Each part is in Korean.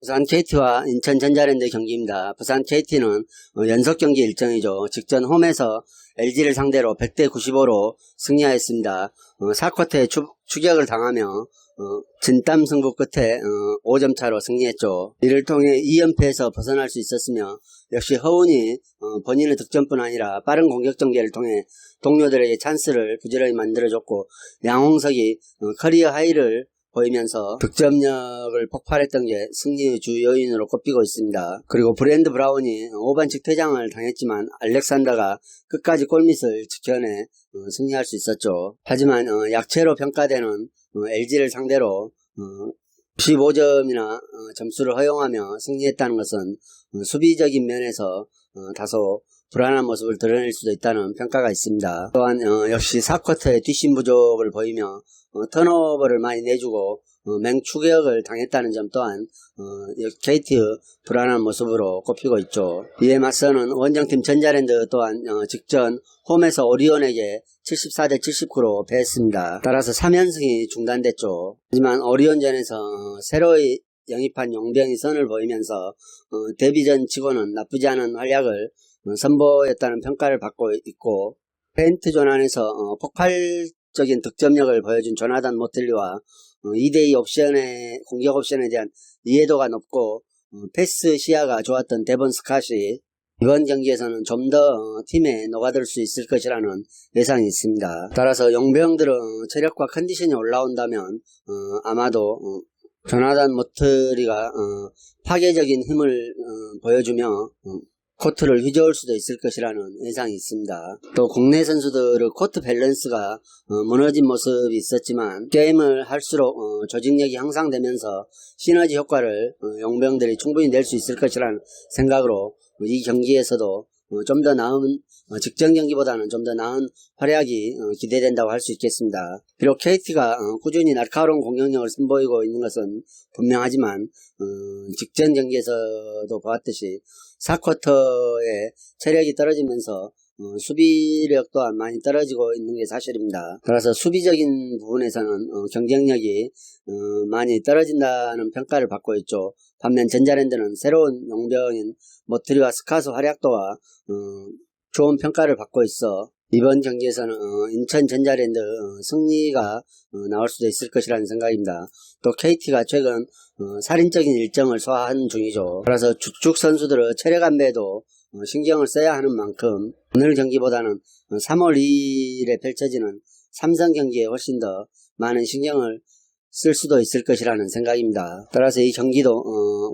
부산 KT와 인천 전자랜드 경기입니다. 부산 KT는 연속 경기 일정이죠. 직전 홈에서 LG를 상대로 100대 95로 승리하였습니다. 4쿼터에 추격을 당하며 진땀 승부 끝에 5점 차로 승리했죠. 이를 통해 2연패에서 벗어날 수 있었으며, 역시 허훈이 본인의 득점뿐 아니라 빠른 공격 전개를 통해 동료들에게 찬스를 부지런히 만들어줬고, 양홍석이 커리어 하이를 보이면서 득점력을 폭발했던 게 승리의 주 요인으로 꼽히고 있습니다. 그리고 브랜드 브라운이 5반칙 퇴장을 당했지만 알렉산더가 끝까지 골밑을 지켜내 승리할 수 있었죠. 하지만 약체로 평가되는 LG를 상대로 95점이나 점수를 허용하며 승리했다는 것은 수비적인 면에서 다소 불안한 모습을 드러낼 수도 있다는 평가가 있습니다. 또한 역시 4쿼터에 뒷심 부족을 보이며 턴오버를 많이 내주고 맹추격을 당했다는 점 또한 KT의 불안한 모습으로 꼽히고 있죠. 이에 맞서는 원정팀 전자랜드 또한 직전 홈에서 오리온에게 74대 79로 패했습니다. 따라서 3연승이 중단됐죠. 하지만 오리온전에서 새로이 영입한 용병이 선을 보이면서 데뷔전 치고는 나쁘지 않은 활약을 선보였다는 평가를 받고 있고, 페인트존 안에서 폭발적인 득점력을 보여준 조나단 모틀리와 2대2 옵션의 공격 옵션에 대한 이해도가 높고 패스 시야가 좋았던 데본 스캇이 이번 경기에서는 좀 더 팀에 녹아들 수 있을 것이라는 예상이 있습니다. 따라서 용병들은 체력과 컨디션이 올라온다면 아마도 조나단 모틀리가 파괴적인 힘을 보여주며 코트를 휘저을 수도 있을 것이라는 예상이 있습니다. 또 국내 선수들의 코트 밸런스가 무너진 모습이 있었지만, 게임을 할수록 조직력이 향상되면서 시너지 효과를 용병들이 충분히 낼 수 있을 것이라는 생각으로 이 경기에서도 좀 더 나은, 직전 경기보다는 좀 더 나은 활약이 기대된다고 할 수 있겠습니다. 비록 KT가 꾸준히 날카로운 공격력을 선보이고 있는 것은 분명하지만 직전 경기에서도 보았듯이 4쿼터에 체력이 떨어지면서 수비력 또한 많이 떨어지고 있는 게 사실입니다. 따라서 수비적인 부분에서는 경쟁력이 많이 떨어진다는 평가를 받고 있죠. 반면 전자랜드는 새로운 용병인 모트리와 스카스 활약도와 좋은 평가를 받고 있어 이번 경기에서는 인천 전자랜드 승리가 나올 수도 있을 것이라는 생각입니다. 또 KT가 최근 살인적인 일정을 소화하는 중이죠. 그래서 주축 선수들의 체력 안배에도 신경을 써야 하는 만큼 오늘 경기보다는 3월 2일에 펼쳐지는 삼성 경기에 훨씬 더 많은 신경을 쓸 수도 있을 것이라는 생각입니다. 따라서 이 경기도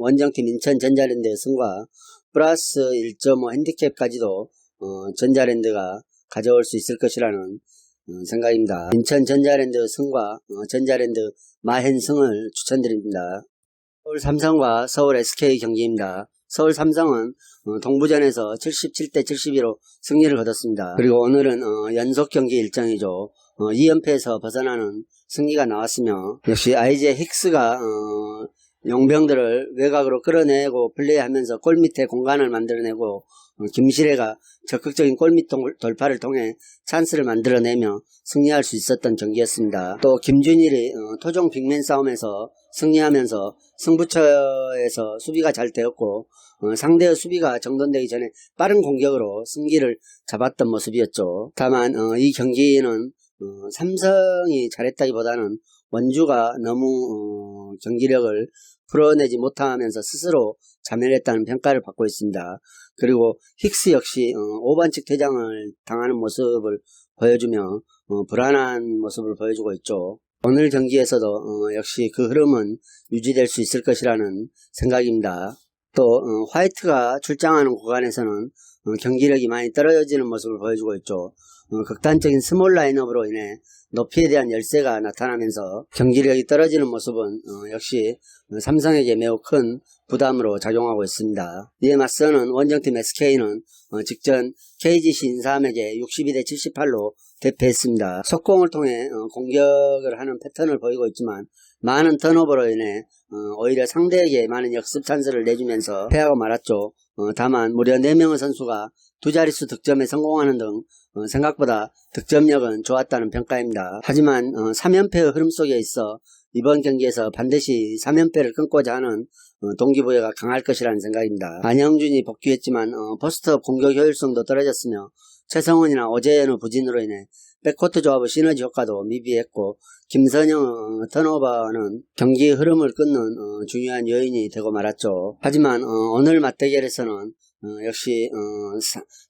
원정팀 인천 전자랜드의 승과 플러스 1.5 핸디캡까지도 전자랜드가 가져올 수 있을 것이라는 생각입니다. 인천 전자랜드 승과 전자랜드 마헨승을 추천드립니다. 서울 삼성과 서울 SK 경기입니다. 서울 삼성은 동부전에서 77대 72로 승리를 거뒀습니다. 그리고 오늘은 연속 경기 일정이죠. 2연패에서 벗어나는 승리가 나왔으며, 역시 아이제 힉스가 용병들을 외곽으로 끌어내고 플레이하면서 골밑에 공간을 만들어내고, 김시래가 적극적인 골밑 돌파를 통해 찬스를 만들어내며 승리할 수 있었던 경기였습니다. 또 김준일이 토종 빅맨 싸움에서 승리하면서 승부처에서 수비가 잘 되었고, 상대의 수비가 정돈되기 전에 빠른 공격으로 승기를 잡았던 모습이었죠. 다만 이 경기는 삼성이 잘했다기보다는 원주가 너무 경기력을 풀어내지 못하면서 스스로 자멸했다는 평가를 받고 있습니다. 그리고 힉스 역시 5반칙 퇴장을 당하는 모습을 보여주며 불안한 모습을 보여주고 있죠. 오늘 경기에서도 역시 그 흐름은 유지될 수 있을 것이라는 생각입니다. 또 화이트가 출장하는 구간에서는 경기력이 많이 떨어지는 모습을 보여주고 있죠. 극단적인 스몰 라인업으로 인해 높이에 대한 열세가 나타나면서 경기력이 떨어지는 모습은 역시 삼성에게 매우 큰 부담으로 작용하고 있습니다. 이에 맞서는 원정팀 SK는 직전 KGC 인삼에게 62대 78로 대패했습니다. 속공을 통해 공격을 하는 패턴을 보이고 있지만, 많은 턴오버로 인해 오히려 상대에게 많은 역습 찬스를 내주면서 패하고 말았죠. 다만 무려 4명의 선수가 두 자릿수 득점에 성공하는 등 생각보다 득점력은 좋았다는 평가입니다. 하지만 3연패의 흐름 속에 있어 이번 경기에서 반드시 3연패를 끊고자 하는 동기부여가 강할 것이라는 생각입니다. 안영준이 복귀했지만 포스트업 공격 효율성도 떨어졌으며 최성훈이나 오재현의 부진으로 인해 백코트 조합의 시너지 효과도 미비했고 김선영 턴오버는 경기 흐름을 끊는 중요한 요인이 되고 말았죠. 하지만 오늘 맞대결에서는 역시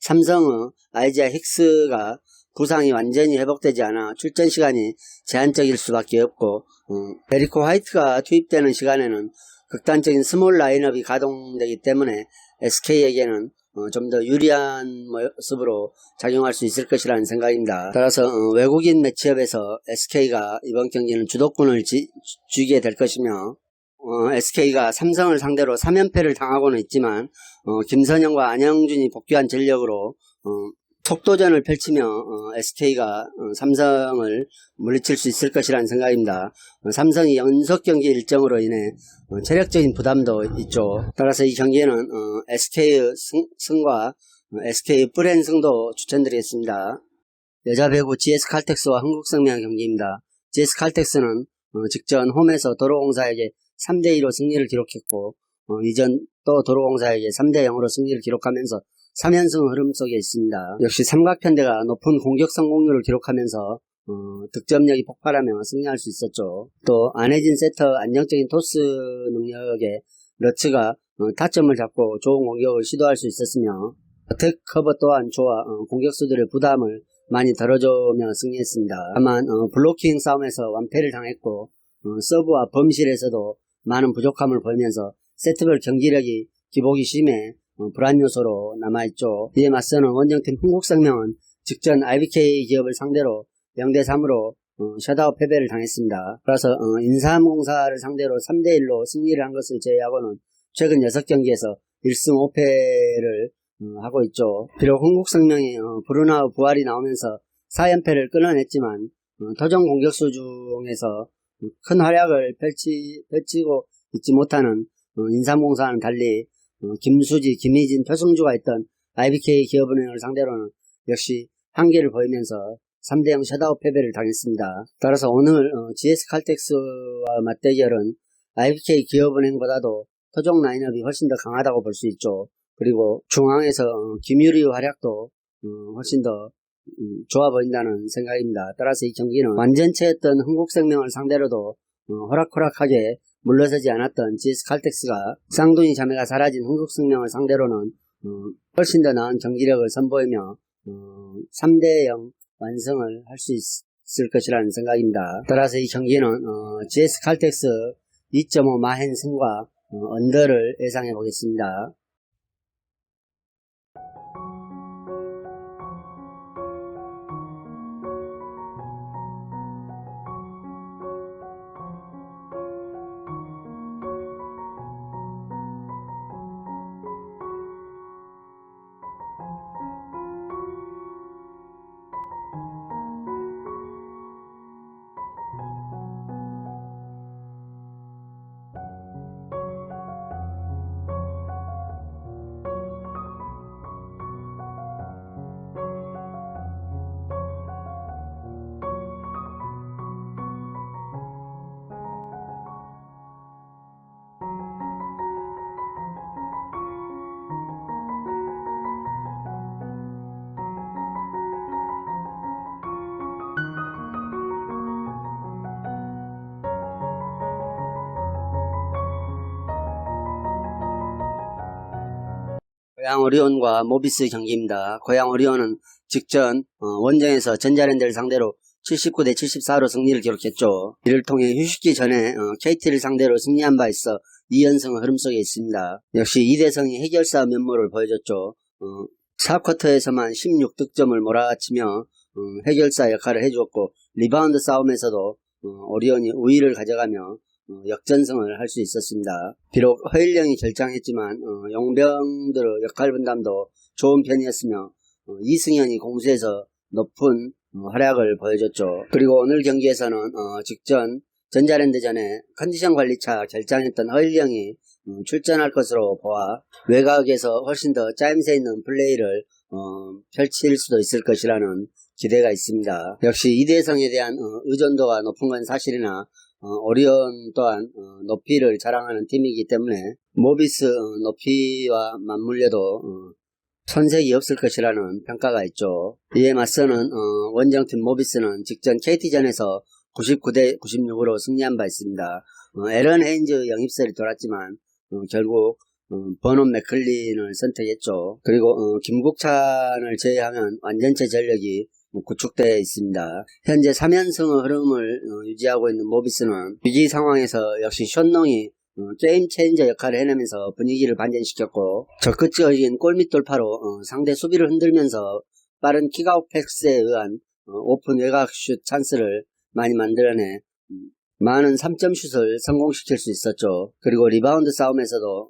삼성의 아이지아 힉스가 부상이 완전히 회복되지 않아 출전 시간이 제한적일 수밖에 없고 에리코 화이트가 투입되는 시간에는 극단적인 스몰 라인업이 가동되기 때문에 SK에게는 좀 더 유리한 모습으로 작용할 수 있을 것이라는 생각입니다. 따라서 외국인 매치업에서 SK가 이번 경기는 주도권을 쥐게 될 것이며 SK가 삼성을 상대로 3연패를 당하고는 있지만 김선영과 안영준이 복귀한 전력으로 속도전을 펼치며 SK가 삼성을 물리칠 수 있을 것이라는 생각입니다. 삼성이 연속 경기 일정으로 인해 체력적인 부담도 있죠. 따라서 이 경기에는 SK의 승과 SK의 뿔엔 승도 추천드리겠습니다. 여자 배구 GS칼텍스와 한국생명 경기입니다. GS칼텍스는 직전 홈에서 도로공사에게 3대2로 승리를 기록했고 이전 또 도로공사에게 3대0으로 승리를 기록하면서 3연승 흐름 속에 있습니다. 역시 삼각편대가 높은 공격 성공률을 기록하면서 득점력이 폭발하며 승리할 수 있었죠. 또 안혜진 세터 안정적인 토스 능력에 러츠가 타점을 잡고 좋은 공격을 시도할 수 있었으며 어택 커버 또한 좋아 공격수들의 부담을 많이 덜어주며 승리했습니다. 다만 블로킹 싸움에서 완패를 당했고 서브와 범실에서도 많은 부족함을 보이면서 세트별 경기력이 기복이 심해 불안 요소로 남아있죠. 이에 맞서는 원정팀 흥국생명은 직전 IBK 기업을 상대로 0대3으로 셧아웃 패배를 당했습니다. 따라서 인삼공사를 상대로 3대1로 승리를 한 것을 제외하고는 최근 6경기에서 1승 5패를 하고 있죠. 비록 흥국생명이 브루나우 부활이 나오면서 4연패를 끊어냈지만 토종 공격수 중에서 큰 활약을 펼치고 있지 못하는 인삼공사는 달리 김수지, 김희진, 표승주가 있던 IBK 기업은행을 상대로는 역시 한계를 보이면서 3대0 셧아웃 패배를 당했습니다. 따라서 오늘 GS칼텍스와 맞대결은 IBK 기업은행보다도 토종 라인업이 훨씬 더 강하다고 볼 수 있죠. 그리고 중앙에서 김유리의 활약도 훨씬 더 좋아 보인다는 생각입니다. 따라서 이 경기는 완전체였던 흥국생명을 상대로도 호락호락하게 물러서지 않았던 GS칼텍스가 쌍둥이 자매가 사라진 흥국생명을 상대로는 훨씬 더 나은 경기력을 선보이며 3대0 완성을 할 수 있을 것이라는 생각입니다. 따라서 이 경기는 GS칼텍스 2.5 마행 승과 언더를 예상해 보겠습니다. 고양 오리온과 모비스 경기입니다. 고양 오리온은 직전 원정에서 전자랜드를 상대로 79대 74로 승리를 기록했죠. 이를 통해 휴식기 전에 KT를 상대로 승리한 바 있어 2연승의 흐름 속에 있습니다. 역시 이대성이 해결사 면모를 보여줬죠. 4쿼터에서만 16득점을 몰아치며 해결사 역할을 해주었고 리바운드 싸움에서도 오리온이 우위를 가져가며 역전승을 할 수 있었습니다. 비록 허일령이 결장했지만 용병들의 역할 분담도 좋은 편이었으며 이승현이 공수에서 높은 활약을 보여줬죠. 그리고 오늘 경기에서는 직전 전자랜드전에 컨디션 관리차 결장했던 허일령이 출전할 것으로 보아 외곽에서 훨씬 더 짜임새 있는 플레이를 펼칠 수도 있을 것이라는 기대가 있습니다. 역시 이대성에 대한 의존도가 높은 건 사실이나 오리온 또한 높이를 자랑하는 팀이기 때문에 모비스 높이와 맞물려도 손색이 없을 것이라는 평가가 있죠. 이에 맞서는 원정팀 모비스는 직전 KT전에서 99대 96으로 승리한 바 있습니다. 에런 헤인즈 영입설이 돌았지만 결국 버논 맥클린을 선택했죠. 그리고 김국찬을 제외하면 완전체 전력이 구축되어 있습니다. 현재 3연승의 흐름을 유지하고 있는 모비스는 위기 상황에서 역시 션농이 게임 체인저 역할을 해내면서 분위기를 반전시켰고 적극적인 골밑 돌파로 상대 수비를 흔들면서 빠른 킥아웃 패스에 의한 오픈 외곽슛 찬스를 많이 만들어내 많은 3점 슛을 성공시킬 수 있었죠. 그리고 리바운드 싸움에서도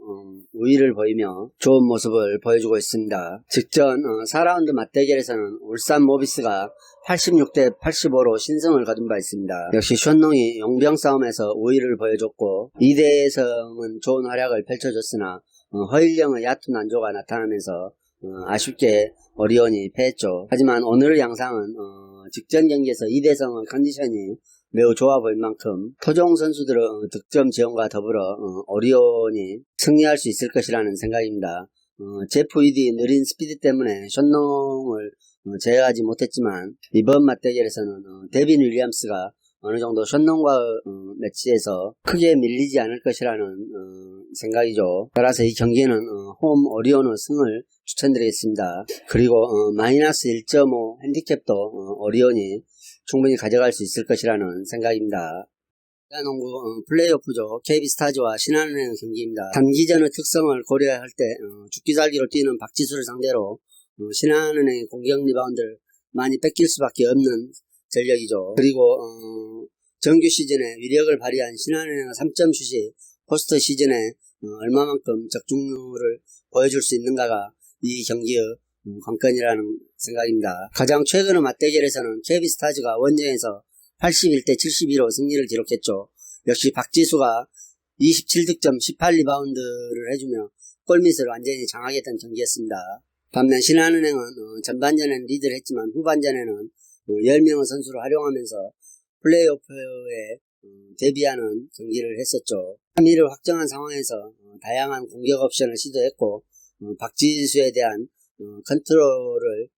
우위를 보이며 좋은 모습을 보여주고 있습니다. 직전 4라운드 맞대결에서는 울산 모비스가 86대 85로 신승을 거둔 바 있습니다. 역시 션농이 용병 싸움에서 우위를 보여줬고 2대에서는 좋은 활약을 펼쳐줬으나 허일령의 얕은 난조가 나타나면서 아쉽게 오리온이 패했죠. 하지만 오늘의 양상은 직전 경기에서 2대성의 컨디션이 매우 좋아 보일 만큼 토종 선수들의 득점 지원과 더불어 오리온이 승리할 수 있을 것이라는 생각입니다. 제프 위디 느린 스피드 때문에 션농을 제어하지 못했지만 이번 맞대결에서는 데빈 윌리엄스가 어느 정도 션농과 매치에서 크게 밀리지 않을 것이라는 생각이죠. 따라서 이 경기는 홈 오리온의 승을 추천드리겠습니다. 그리고 마이너스 1.5 핸디캡도 오리온이 충분히 가져갈 수 있을 것이라는 생각입니다. 농구 플레이오프죠. KB스타즈와 신한은행 경기입니다. 단기전의 특성을 고려할 때 죽기살기로 뛰는 박지수를 상대로 신한은행의 공격 리바운드를 많이 뺏길 수밖에 없는 전력이죠. 그리고 정규 시즌에 위력을 발휘한 신한은행의 3점 슛이 포스트 시즌에 얼마만큼 적중률을 보여줄 수 있는가가 이 경기의 관건이라는 생각입니다. 가장 최근의 맞대결에서는 KB스타즈가 원정에서 81대 72로 승리를 기록했죠. 역시 박지수가 27득점 18리바운드를 해주며 골밑을 완전히 장악했던 경기였습니다. 반면 신한은행은 전반전에는 리드를 했지만 후반전에는 10명의 선수를 활용하면서 플레이오프에 데뷔하는 경기를 했었죠. 3위를 확정한 상황에서 다양한 공격 옵션을 시도했고 박지수에 대한 컨트롤을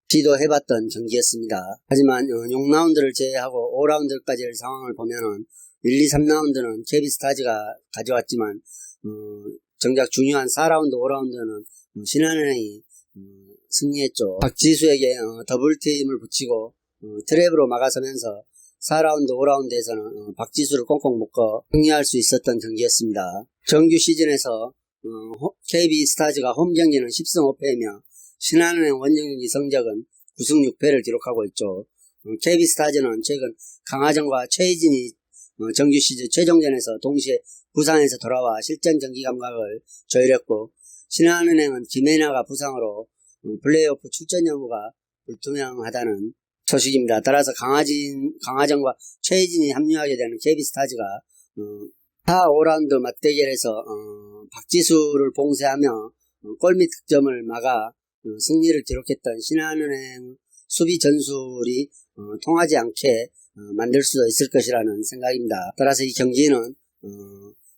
시도해봤던 경기였습니다. 하지만 6라운드를 제외하고 5라운드까지의 상황을 보면은 1, 2, 3라운드는 KB스타즈가 가져왔지만 정작 중요한 4라운드, 5라운드는 신한은행이 승리했죠. 박지수에게 더블팀을 붙이고 트랩으로 막아서면서 4라운드, 5라운드에서는 박지수를 꽁꽁 묶어 승리할 수 있었던 경기였습니다. 정규 시즌에서 KB스타즈가 홈 경기는 10승 5패이며 신한은행 원정경기 성적은 9승 6패를 기록하고 있죠. KB스타즈는 최근 강하정과 최희진이 정규 시즌 최종전에서 동시에 부상에서 돌아와 실전 경기 감각을 조율했고 신한은행은 김혜나가 부상으로 플레이오프 출전 여부가 불투명하다는 소식입니다. 따라서 강하정과 최희진이 합류하게 되는 KB스타즈가 4, 5라운드 맞대결에서 박지수를 봉쇄하며 골밑 득점을 막아 승리를 기록했던 신한은행 수비 전술이 통하지 않게 만들 수도 있을 것이라는 생각입니다. 따라서 이 경기는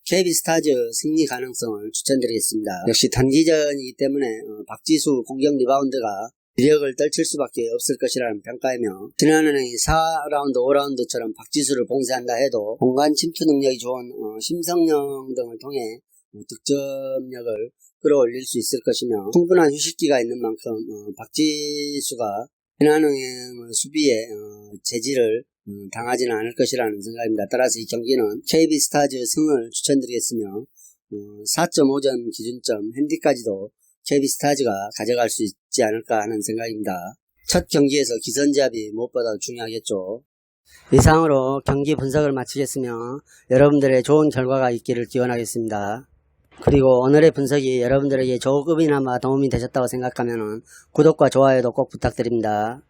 KB스타즈 승리 가능성을 추천드리겠습니다. 역시 단기전이기 때문에 박지수 공격 리바운드가 위력을 떨칠 수밖에 없을 것이라는 평가이며 신한은행이 4라운드, 5라운드처럼 박지수를 봉쇄한다 해도 공간 침투 능력이 좋은 심성영 등을 통해 득점력을 끌어올릴 수 있을 것이며 충분한 휴식기가 있는 만큼 박지수가 신한은행의 수비에 제지를 당하지는 않을 것이라는 생각입니다. 따라서 이 경기는 KB스타즈 승을 추천드리겠으며 4.5점 기준점 핸디까지도 KB스타즈가 가져갈 수 있지 않을까 하는 생각입니다. 첫 경기에서 기선제압이 무엇보다 중요하겠죠. 이상으로 경기 분석을 마치겠으며 여러분들의 좋은 결과가 있기를 기원하겠습니다. 그리고 오늘의 분석이 여러분들에게 조금이나마 도움이 되셨다고 생각하면 구독과 좋아요도 꼭 부탁드립니다.